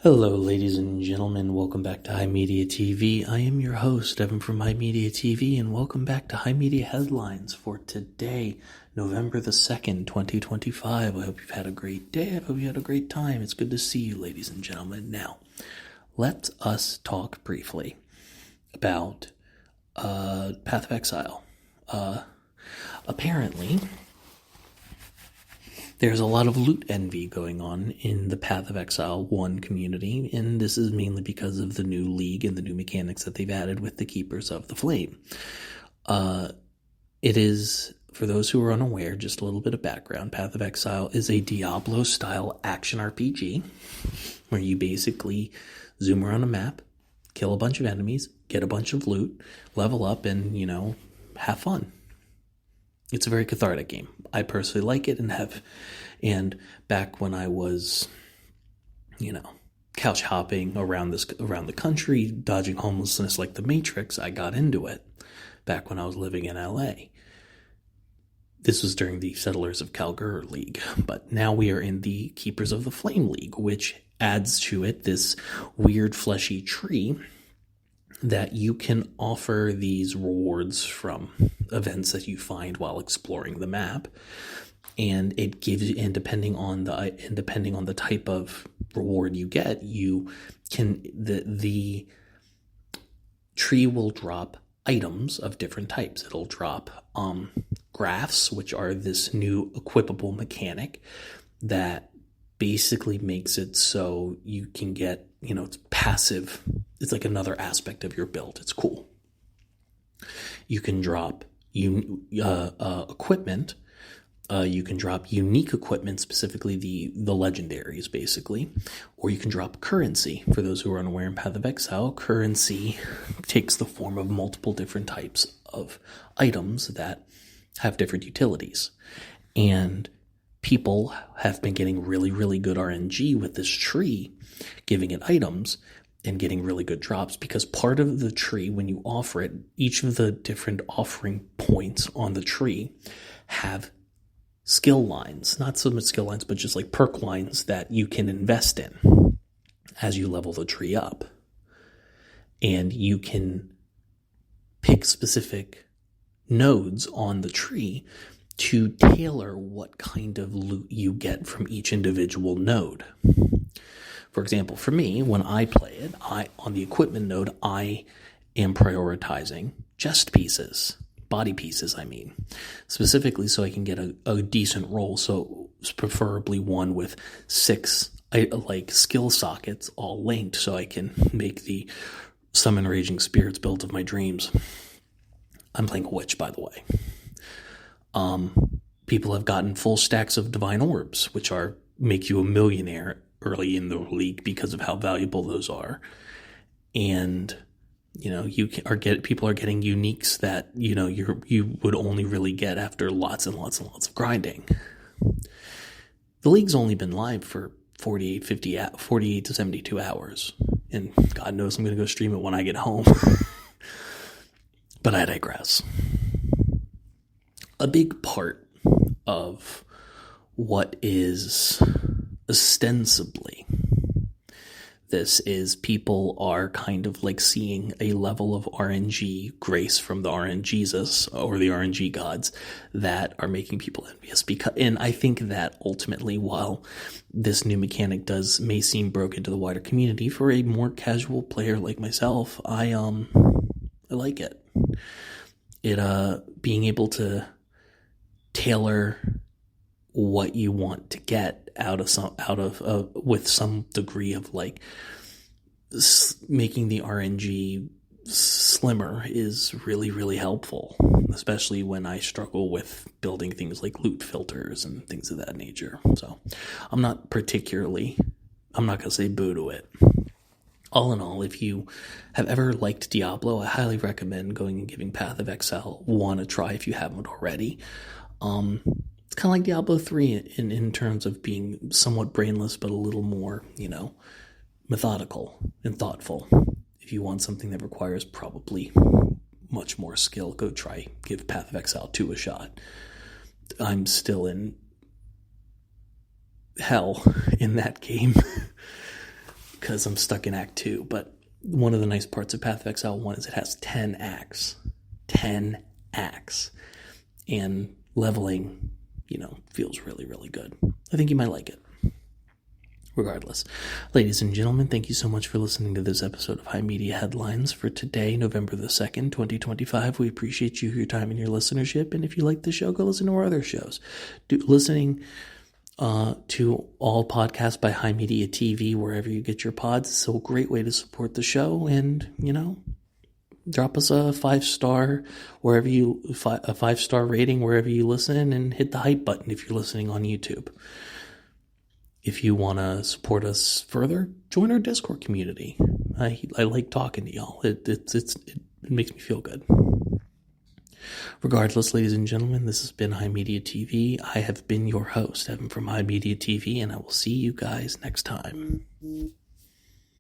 Hello, ladies and gentlemen. Welcome back to HIMediaTV. I am your host, Evan from HIMediaTV, and welcome back to HIMedia Headlines for today, November the 2nd, 2025. I hope you've had a great day. I hope you had a great time. It's good to see you, ladies and gentlemen. Now, let us talk briefly about Path of Exile. Apparently, there's a lot of loot envy going on in the Path of Exile 1 community, and this is mainly because of the new league and the new mechanics that they've added with the Keepers of the Flame. It is, for those who are unaware, just a little bit of background. Path of Exile is a Diablo-style action RPG where you basically zoom around a map, kill a bunch of enemies, get a bunch of loot, level up, and, have fun. It's a very cathartic game. I personally like it and back when I was, couch hopping around the country, dodging homelessness like the Matrix, I got into it back when I was living in LA. This was during the Settlers of Calgary League, but now we are in the Keepers of the Flame League, which adds to it this weird fleshy tree that you can offer these rewards from events that you find while exploring the map, and it gives you, and depending on the type of reward you get, you can the tree will drop items of different types. It'll drop graphs, which are this new equipable mechanic that basically makes it so you can get, it's passive. It's like another aspect of your build. It's cool. You can drop equipment. You can drop unique equipment, specifically the legendaries, basically. Or you can drop currency. For those who are unaware, in Path of Exile, currency takes the form of multiple different types of items that have different utilities. And people have been getting really, really good RNG with this tree, giving it items and getting really good drops, because part of the tree, when you offer it, each of the different offering points on the tree have skill lines, not so much skill lines, but just like perk lines that you can invest in as you level the tree up. And you can pick specific nodes on the tree to tailor what kind of loot you get from each individual node. For example, for me, when I play it, on the equipment node, I am prioritizing chest pieces, body pieces, specifically so I can get a decent roll, so preferably one with 6 skill sockets all linked, so I can make the Summon Raging Spirits build of my dreams. I'm playing a witch, by the way. People have gotten full stacks of Divine Orbs, which make you a millionaire early in the league because of how valuable those are. And, people are getting uniques that, you would only really get after lots and lots and lots of grinding. The league's only been live for 48 to 72 hours. And God knows I'm going to go stream it when I get home. But I digress. A big part of what is ostensibly this is people are kind of like seeing a level of RNG grace from the RNGesus or the RNG gods that are making people envious. And I think that ultimately, while this new mechanic may seem broken to the wider community, for a more casual player like myself, I like it. Being able to tailor what you want to get with some degree of making the RNG slimmer is really, really helpful, especially when I struggle with building things like loot filters and things of that nature. So I'm not going to say boo to it. All in all, if you have ever liked Diablo, I highly recommend going and giving Path of Exile 1 a try if you haven't already. It's kind of like Diablo 3 in terms of being somewhat brainless, but a little more, methodical and thoughtful. If you want something that requires probably much more skill, give Path of Exile 2 a shot. I'm still in hell in that game. because I'm stuck in Act 2. But one of the nice parts of Path of Exile 1 is it has 10 acts. 10 acts. And leveling, feels really, really good. I think you might like it. Regardless, ladies and gentlemen, thank you so much for listening to this episode of High Media Headlines for today, November the 2nd, 2025. We appreciate your time and your listenership. And if you like the show, go listen to our other shows. Listening to all podcasts by HIMediaTV, wherever you get your pods, is a great way to support the show. And, drop us a 5-star a 5-star rating wherever you listen, and hit the hype button if you're listening on YouTube. If you want to support us further, join our Discord community. I like talking to y'all. It makes me feel good. Regardless, ladies and gentlemen, this has been HIMediaTV. I have been your host, Evan from HIMediaTV, and I will see you guys next time.